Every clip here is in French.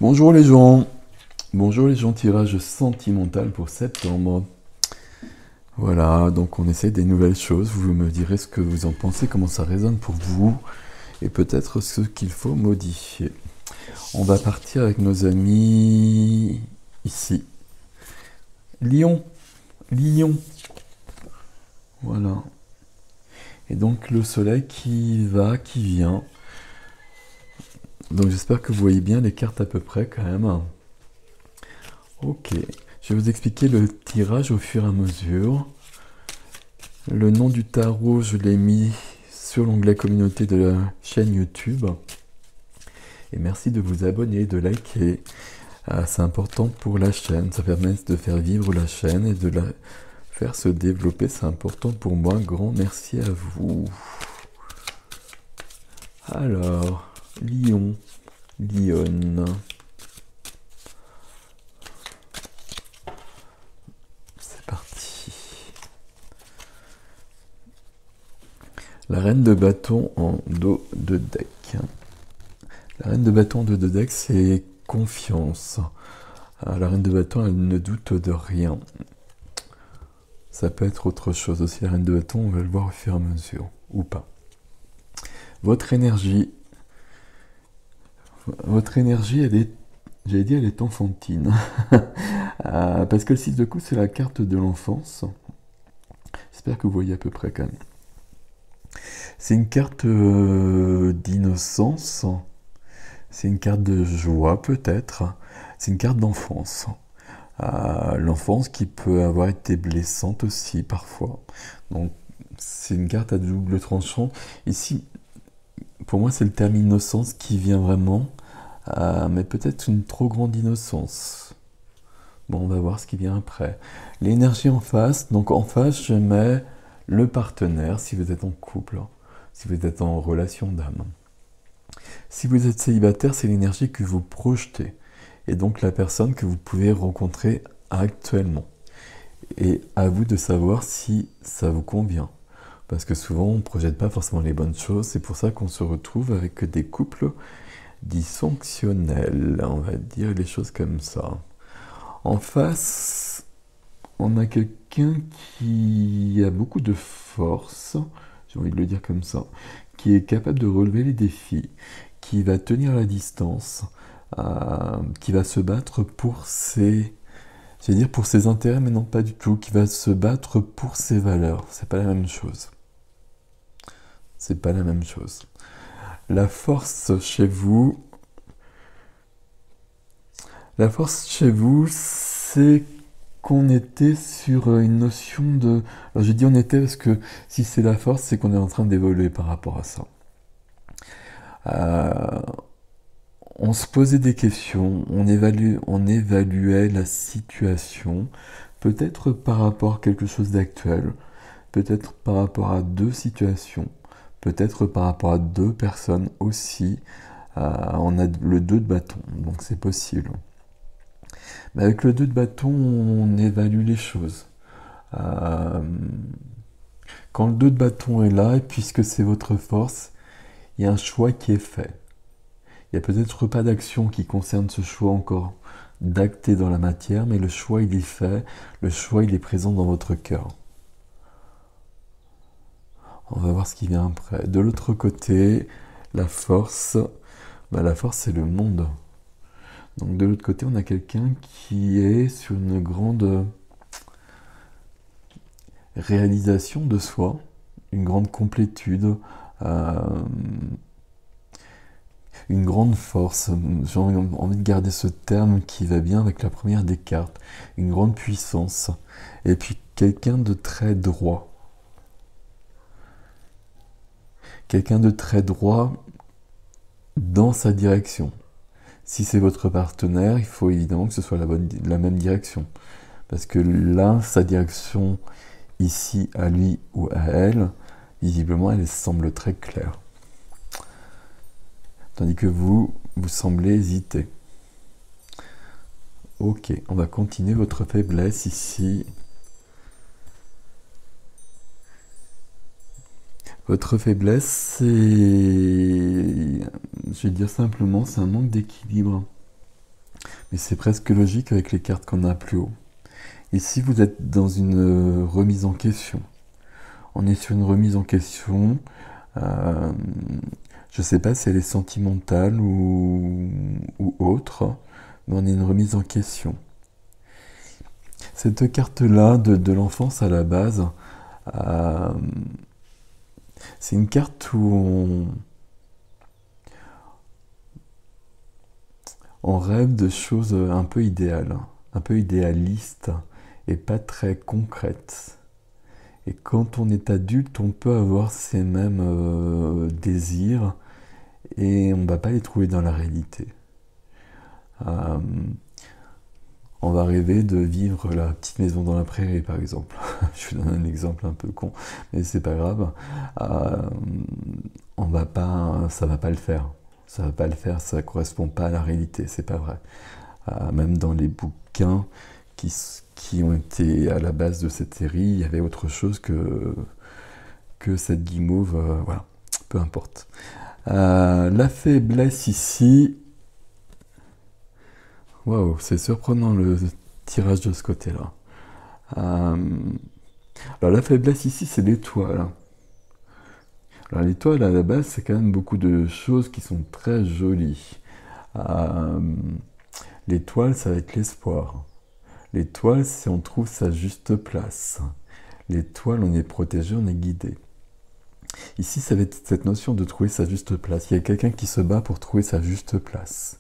Bonjour les gens, tirage sentimental pour septembre. Voilà, donc on essaie des nouvelles choses, vous me direz ce que vous en pensez, comment ça résonne pour vous, et peut-être ce qu'il faut modifier. On va partir avec nos amis ici. Lion, Lion, voilà. Et donc le soleil qui va, qui vient. Donc j'espère que vous voyez bien les cartes à peu près quand même. Ok, je vais vous expliquer le tirage au fur et à mesure. Le nom du tarot, je l'ai mis sur l'onglet communauté de la chaîne YouTube. Et merci de vous abonner, de liker. C'est important pour la chaîne, ça permet de faire vivre la chaîne et de la faire se développer. C'est important pour moi. Grand merci à vous. Alors, Lion, Lionne. C'est parti. La reine de bâton en dos de deck. La reine de bâton en dos de deck, c'est confiance. La reine de bâton, elle ne doute de rien. Ça peut être autre chose aussi. La reine de bâton, on va le voir au fur et à mesure. Ou pas. Votre énergie, elle est, j'allais dire, elle est enfantine. Parce que le 6 de coups, c'est la carte de l'enfance. J'espère que vous voyez à peu près quand même. C'est une carte d'innocence. C'est une carte de joie peut-être. C'est une carte d'enfance. L'enfance qui peut avoir été blessante aussi parfois. Donc c'est une carte à double tranchant. Ici, pour moi, c'est le terme innocence qui vient vraiment. Mais peut-être une trop grande innocence. Bon, on va voir ce qui vient après. L'énergie en face. Donc en face, je mets le partenaire si vous êtes en couple, si vous êtes en relation d'âme. Si vous êtes célibataire, c'est l'énergie que vous projetez. Et donc la personne que vous pouvez rencontrer actuellement. Et à vous de savoir si ça vous convient. Parce que souvent, on ne projette pas forcément les bonnes choses. C'est pour ça qu'on se retrouve avec des couples dysfonctionnels. On va dire les choses comme ça. En face, on a quelqu'un qui a beaucoup de force, j'ai envie de le dire comme ça, qui est capable de relever les défis, qui va tenir la distance, qui va se battre pour j'allais dire pour ses intérêts, mais non pas du tout, qui va se battre pour ses valeurs. C'est pas la même chose. C'est pas la même chose. La force chez vous, c'est qu'on était sur une notion de... Alors je dis on était parce que si c'est la force, c'est qu'on est en train d'évoluer par rapport à ça. On se posait des questions, on évaluait la situation, peut-être par rapport à quelque chose d'actuel, peut-être par rapport à deux situations, peut-être par rapport à deux personnes aussi. On a le 2 de bâton, donc c'est possible. Mais avec le 2 de bâton, on évalue les choses. Quand le 2 de bâton est là, et puisque c'est votre force, il y a un choix qui est fait. Il n'y a peut-être pas d'action qui concerne ce choix encore d'acter dans la matière, mais le choix il est fait, le choix il est présent dans votre cœur. On va voir ce qui vient après. De l'autre côté, la force, la force c'est le monde. Donc de l'autre côté, on a quelqu'un qui est sur une grande réalisation de soi, une grande complétude, une grande force. J'ai envie de garder ce terme qui va bien avec la première des cartes. Une grande puissance. Et puis quelqu'un de très droit. Quelqu'un de très droit dans sa direction. Si c'est votre partenaire, il faut évidemment que ce soit la même direction. Parce que là, sa direction ici, à lui ou à elle, visiblement, elle semble très claire. Tandis que vous semblez hésiter. Ok, on va continuer votre faiblesse ici. Votre faiblesse, c'est... Je vais dire simplement, c'est un manque d'équilibre. mais c'est presque logique avec les cartes qu'on a plus haut. Ici, vous êtes dans une remise en question. On est sur une remise en question. Je ne sais pas si elle est sentimentale ou autre, mais on est une remise en question. Cette carte-là de l'enfance à la base, euh, c'est une carte où on rêve de choses un peu idéales, un peu idéalistes et pas très concrètes. Et quand on est adulte, on peut avoir ces mêmes désirs et on ne va pas les trouver dans la réalité. Euh, on va rêver de vivre la petite maison dans la prairie, par exemple. Je vous donne un exemple un peu con, mais c'est pas grave. Euh, ça va pas le faire. Ça va pas le faire, ça correspond pas à la réalité, c'est pas vrai. Même dans les bouquins qui ont été à la base de cette série, il y avait autre chose que cette guimauve, voilà, peu importe. La faiblesse ici, waouh, c'est surprenant le tirage de ce côté-là. Alors la faiblesse ici, c'est l'étoile. Alors l'étoile à la base, c'est quand même beaucoup de choses qui sont très jolies. L'étoile, ça va être l'espoir. L'étoile, c'est on trouve sa juste place. L'étoile, on est protégé, on est guidé. Ici, ça va être cette notion de trouver sa juste place. Il y a quelqu'un qui se bat pour trouver sa juste place.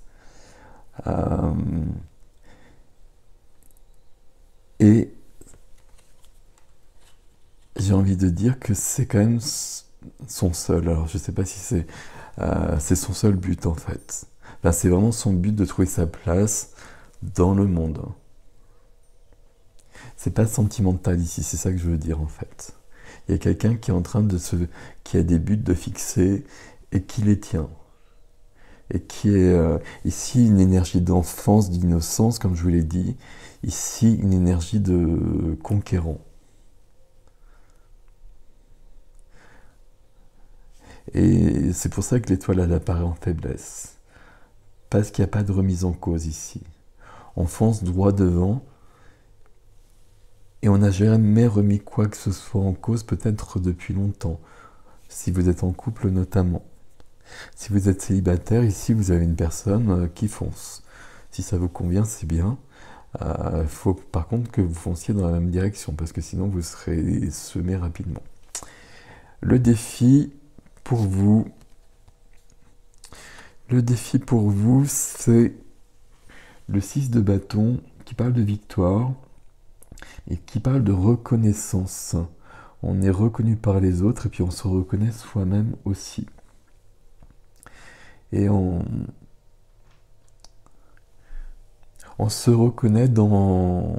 Et j'ai envie de dire que c'est quand même son seul. Alors, je ne sais pas si c'est son seul but, en fait. Là, c'est vraiment son but de trouver sa place dans le monde. C'est pas sentimental ici, c'est ça que je veux dire, en fait. Il y a quelqu'un qui est en train qui a des buts de fixer et qui les tient. Et qui est ici une énergie d'enfance, d'innocence, comme je vous l'ai dit. Ici, une énergie de conquérant. Et c'est pour ça que l'étoile, elle apparaît en faiblesse. Parce qu'il n'y a pas de remise en cause ici. On fonce droit devant. Et on n'a jamais remis quoi que ce soit en cause, peut-être depuis longtemps. Si vous êtes en couple notamment. Si vous êtes célibataire, ici vous avez une personne qui fonce. Si ça vous convient, c'est bien. Il faut par contre que vous fonciez dans la même direction, parce que sinon vous serez semé rapidement. Le défi pour vous, c'est le 6 de bâton qui parle de victoire et qui parle de reconnaissance. On est reconnu par les autres et puis on se reconnaît soi-même aussi. Et on se reconnaît dans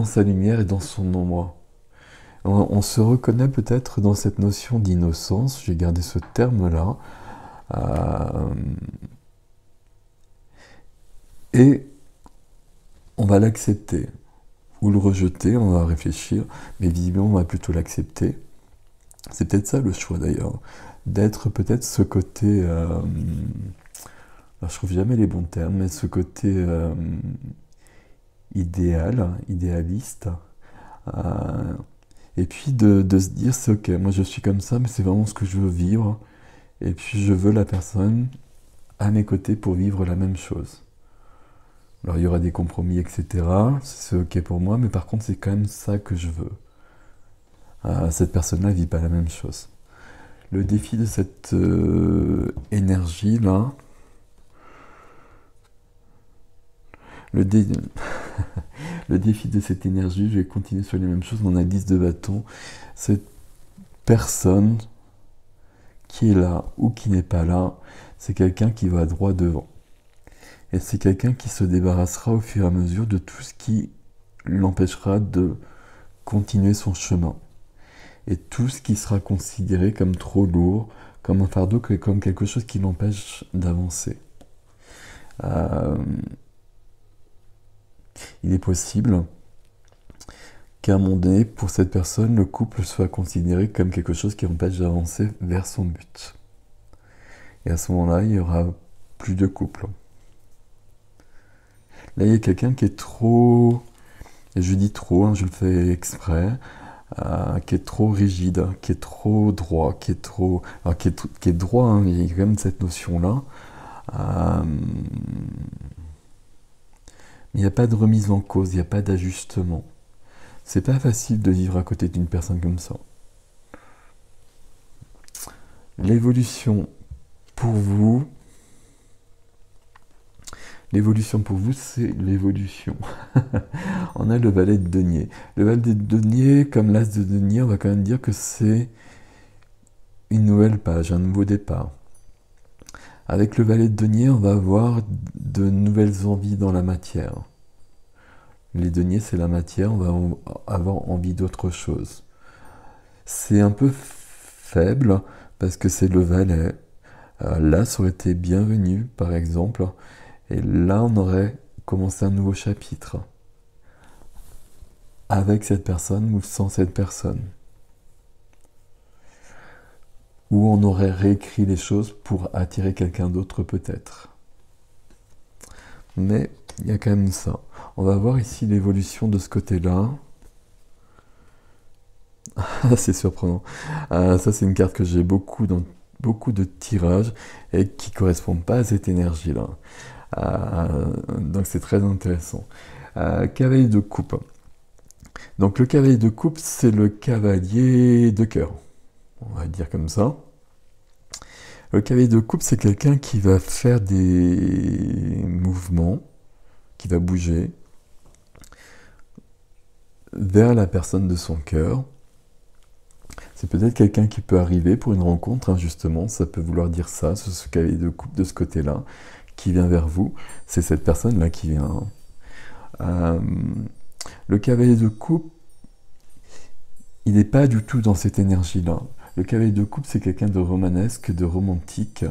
sa lumière et dans son ombre. On se reconnaît peut-être dans cette notion d'innocence, j'ai gardé ce terme-là, et on va l'accepter, ou le rejeter, on va réfléchir, mais visiblement on va plutôt l'accepter. C'est peut-être ça le choix d'ailleurs, d'être peut-être ce côté, alors je trouve jamais les bons termes, mais ce côté idéaliste, et puis de se dire c'est ok, moi je suis comme ça, mais c'est vraiment ce que je veux vivre, et puis je veux la personne à mes côtés pour vivre la même chose. Alors il y aura des compromis, etc. C'est ok pour moi, mais par contre c'est quand même ça que je veux. Cette personne-là ne vit pas la même chose. Le défi de cette énergie-là, le défi de cette énergie, je vais continuer sur les mêmes choses, on a 10 de bâton. Cette personne qui est là ou qui n'est pas là, c'est quelqu'un qui va droit devant. Et c'est quelqu'un qui se débarrassera au fur et à mesure de tout ce qui l'empêchera de continuer son chemin. Et tout ce qui sera considéré comme trop lourd, comme un fardeau, comme quelque chose qui l'empêche d'avancer. Il est possible qu'à un moment donné, pour cette personne, le couple soit considéré comme quelque chose qui empêche d'avancer vers son but. Et à ce moment-là, il n'y aura plus de couple. Là, il y a quelqu'un qui est trop, et je dis trop, hein, je le fais exprès, qui est trop rigide, qui est trop droit, qui est trop... Alors, qui est droit, hein, il y a quand même cette notion-là. Mais il n'y a pas de remise en cause, il n'y a pas d'ajustement. C'est pas facile de vivre à côté d'une personne comme ça. L'évolution pour vous, c'est l'évolution. On a le valet de denier. Le valet de denier, comme l'as de denier, on va quand même dire que c'est une nouvelle page, un nouveau départ. Avec le valet de denier, on va avoir de nouvelles envies dans la matière. Les deniers, c'est la matière, on va avoir envie d'autre chose. C'est un peu faible, parce que c'est le valet. Là, ça aurait été bienvenu, par exemple. Et là, on aurait commencé un nouveau chapitre. Avec cette personne ou sans cette personne. Ou on aurait réécrit les choses pour attirer quelqu'un d'autre peut-être. Mais il y a quand même ça. On va voir ici l'évolution de ce côté-là. C'est surprenant. Ça, c'est une carte que j'ai beaucoup dans beaucoup de tirages et qui ne correspond pas à cette énergie-là. Donc c'est très intéressant. Cavalier de coupe. Donc le cavalier de coupe, c'est le cavalier de cœur. On va dire comme ça. Le cavalier de coupe, c'est quelqu'un qui va faire des mouvements, qui va bouger vers la personne de son cœur. C'est peut-être quelqu'un qui peut arriver pour une rencontre, hein, justement, ça peut vouloir dire ça, ce cavalier de coupe de ce côté-là, qui vient vers vous. C'est cette personne-là qui vient. Le cavalier de coupe, il n'est pas du tout dans cette énergie-là. Le cavalier de coupe, c'est quelqu'un de romanesque, de romantique,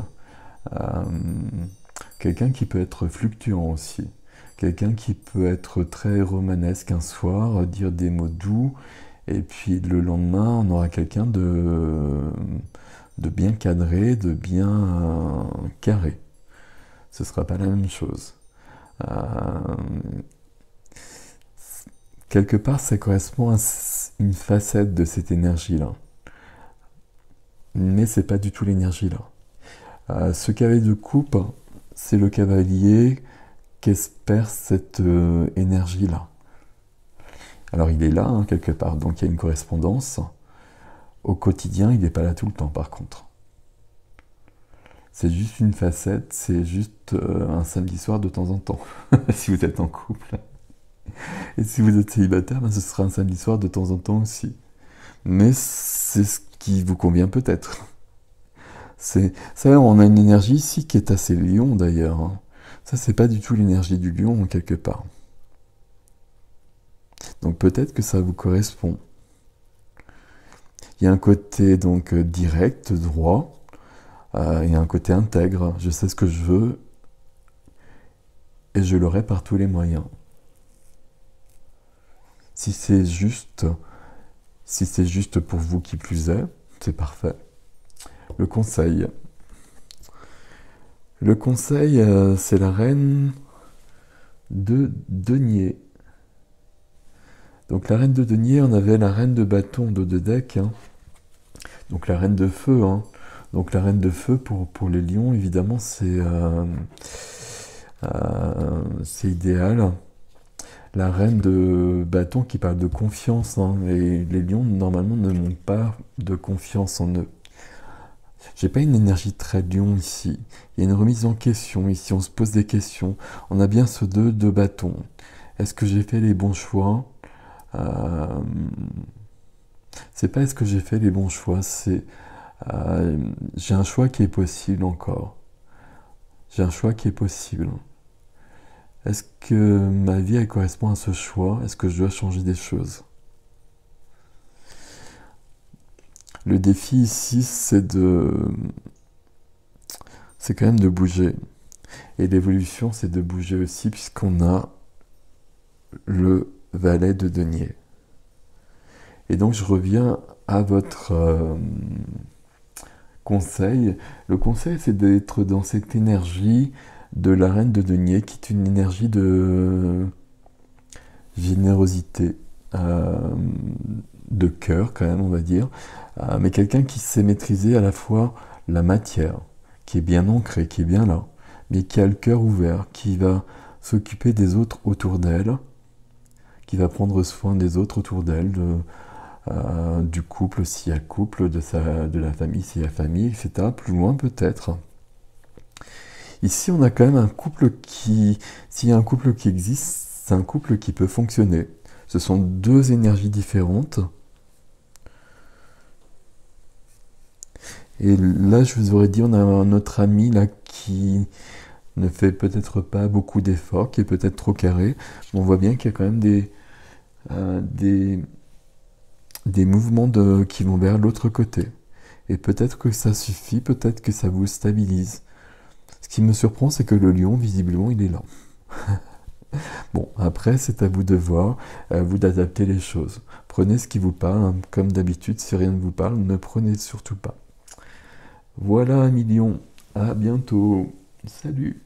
quelqu'un qui peut être fluctuant aussi, quelqu'un qui peut être très romanesque un soir, dire des mots doux, et puis le lendemain, on aura quelqu'un de bien cadré, de bien carré. Ce ne sera pas la même chose. Quelque part, ça correspond à une facette de cette énergie-là. Mais c'est pas du tout l'énergie-là. Ce cavalier de coupe, c'est le cavalier qui espère cette énergie-là. Alors il est là, hein, quelque part, donc il y a une correspondance. Au quotidien, il n'est pas là tout le temps, par contre. C'est juste une facette, c'est juste un samedi soir de temps en temps, si vous êtes en couple. Et si vous êtes célibataire, ben, ce sera un samedi soir de temps en temps aussi. Mais c'est ce qui vous convient peut-être. Ça, on a une énergie ici qui est assez lion d'ailleurs. Hein. Ça, c'est pas du tout l'énergie du lion, quelque part. Donc peut-être que ça vous correspond. Il y a un côté donc direct, droit, il y a un côté intègre. Je sais ce que je veux et je l'aurai par tous les moyens. Si c'est juste pour vous qui plus est, c'est parfait. Le conseil. Le conseil, c'est la reine de denier. Donc la reine de denier, on avait la reine de bâton de deux decks. Hein. Donc la reine de feu. Hein. Donc la reine de feu, pour les lions, évidemment, c'est idéal. La reine de bâton qui parle de confiance. Hein. Et les lions, normalement, ne manquent pas de confiance en eux. J'ai pas une énergie très lion ici. Il y a une remise en question ici. On se pose des questions. On a bien ce 2 de bâton. Est-ce que j'ai fait les bons choix ? C'est pas est-ce que j'ai fait les bons choix, c'est j'ai un choix qui est possible encore. J'ai un choix qui est possible. Est-ce que ma vie elle correspond à ce choix? Est-ce que je dois changer des choses? Le défi ici, c'est quand même de bouger. Et l'évolution, c'est de bouger aussi, puisqu'on a le valet de denier. Et donc, je reviens à votre conseil. Le conseil, c'est d'être dans cette énergie de la reine de denier, qui est une énergie de générosité, de cœur quand même, on va dire, mais quelqu'un qui sait maîtriser à la fois la matière, qui est bien ancrée, qui est bien là, mais qui a le cœur ouvert, qui va s'occuper des autres autour d'elle, qui va prendre soin des autres autour d'elle, du couple s'il y a couple, de la famille s'il y a famille, etc. Plus loin peut-être. Ici, on a quand même un couple qui, s'il y a un couple qui existe, c'est un couple qui peut fonctionner. Ce sont deux énergies différentes. Et là, je vous aurais dit, on a notre ami là qui ne fait peut-être pas beaucoup d'efforts, qui est peut-être trop carré. Mais on voit bien qu'il y a quand même des mouvements qui vont vers l'autre côté. Et peut-être que ça suffit, peut-être que ça vous stabilise. Ce qui me surprend, c'est que le lion, visiblement, il est là. Bon, après, c'est à vous de voir, à vous d'adapter les choses. Prenez ce qui vous parle, hein. Comme d'habitude, si rien ne vous parle, ne prenez surtout pas. Voilà, un million. À bientôt. Salut.